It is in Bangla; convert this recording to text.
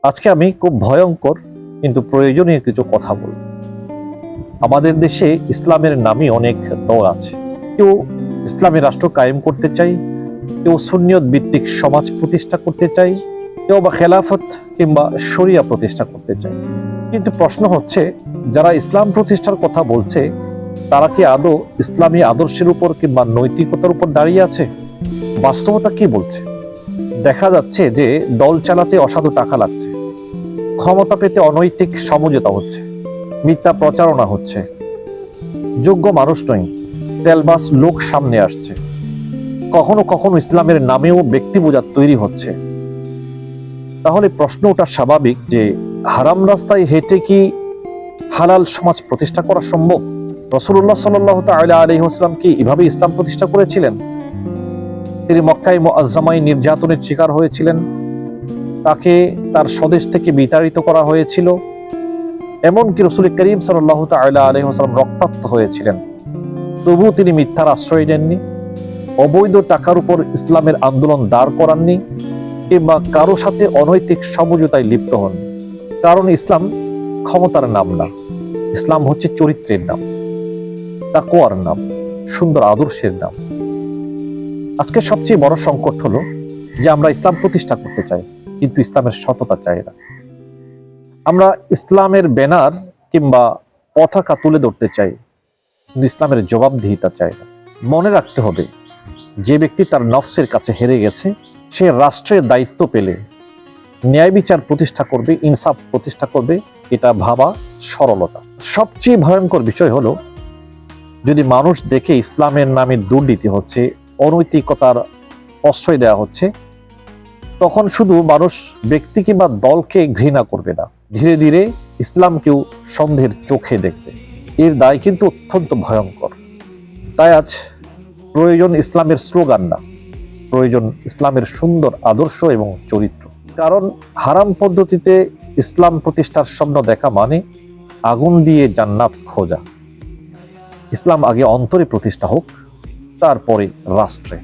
আজকে আমি খুব ভয়ঙ্কর কিন্তু প্রয়োজনীয় কিছু কথা বলব। আমাদের দেশে ইসলামের নামে অনেক দল আছে। কেউ ইসলামী রাষ্ট্র কায়েম করতে চাই, কেউ সুন্নিয়ত ভিত্তিক সমাজ প্রতিষ্ঠা করতে চাই, কেউ বা খেলাফত কিংবা শরিয়া প্রতিষ্ঠা করতে চাই। কিন্তু প্রশ্ন হচ্ছে, যারা ইসলাম প্রতিষ্ঠার কথা বলছে তারা কি আদৌ ইসলামী আদর্শের উপর কিংবা নৈতিকতার উপর দাঁড়িয়ে আছে? বাস্তবতা কি বলছে? দেখা যাচ্ছে যে দল চালাতে অসাধু টাকা লাগছে, ক্ষমতা পেতে অনৈতিক সমঝোতা হচ্ছে, মিথ্যা প্রচারণা হচ্ছে, যোগ্য মানুষ নয় তেলবাস লোক সামনে আসছে, কখনো কখনো ইসলামের নামেও ব্যক্তি বোঝা তৈরি হচ্ছে। তাহলে প্রশ্ন ওঠা স্বাভাবিক যে হারাম রাস্তায় হেঁটে কি হালাল সমাজ প্রতিষ্ঠা করা সম্ভব? রাসূলুল্লাহ সাল্লাল্লাহু তাআলা আলাইহি ওয়াসাল্লাম কি এভাবে ইসলাম প্রতিষ্ঠা করেছিলেন? তিনি মক্কায় মুআজ্জামায় নির্যাতনের শিকার হয়েছিলেন, তাকে তার স্বদেশ থেকে বিতাড়িত করা হয়েছিল, এমনকি রাসূল করিম সাল্লাল্লাহু তাআলা আলাইহি ওয়াসাল্লাম রক্তাক্ত হয়েছিলেন। তবুও তিনি মিথ্যার আশ্রয় নেননি, অবৈধ টাকার উপর ইসলামের আন্দোলন দাঁড় করাননি কিংবা কারো সাথে অনৈতিক সমঝোতায় লিপ্ত হন। কারণ ইসলাম ক্ষমতার নাম না, ইসলাম হচ্ছে চরিত্রের নাম, তাকওয়ার নাম, সুন্দর আদর্শের নাম। আজকে সবচেয়ে বড় সংকট হলো যে আমরা ইসলাম প্রতিষ্ঠা করতে চাই কিন্তু ইসলামের সততা চাই না। আমরা ইসলামের ব্যানার কিংবা পতাকা তুলে ধরতে চাই কিন্তু ইসলামের জবাবদিহিতা চাই না। মনে রাখতে হবে, যে ব্যক্তি তার নফসের কাছে হেরে গেছে সে রাষ্ট্রের দায়িত্ব পেলে ন্যায় বিচার প্রতিষ্ঠা করবে, ইনসাফ প্রতিষ্ঠা করবে, এটা ভাবা সরলতা। সবচেয়ে ভয়ঙ্কর বিষয় হলো যদি মানুষ দেখে ইসলামের নামে দুর্নীতি হচ্ছে, অনৈতিকতার প্রশ্রয় দেওয়া হচ্ছে, তখন শুধু মানুষ ব্যক্তি কিংবা দলকে ঘৃণা করবে না, ধীরে ধীরে ইসলামকেও সন্দেহের চোখে দেখবে। এর দায় কিন্তু অত্যন্ত ভয়ঙ্কর। তাই আজ প্রয়োজন ইসলামের স্লোগান না, প্রয়োজন ইসলামের সুন্দর আদর্শ এবং চরিত্র। কারণ হারাম পদ্ধতিতে ইসলাম প্রতিষ্ঠার স্বপ্ন দেখা মানে আগুন দিয়ে জান্নাত খোঁজা। ইসলাম আগে অন্তরে প্রতিষ্ঠা হোক, তারপরে রাষ্ট্রে।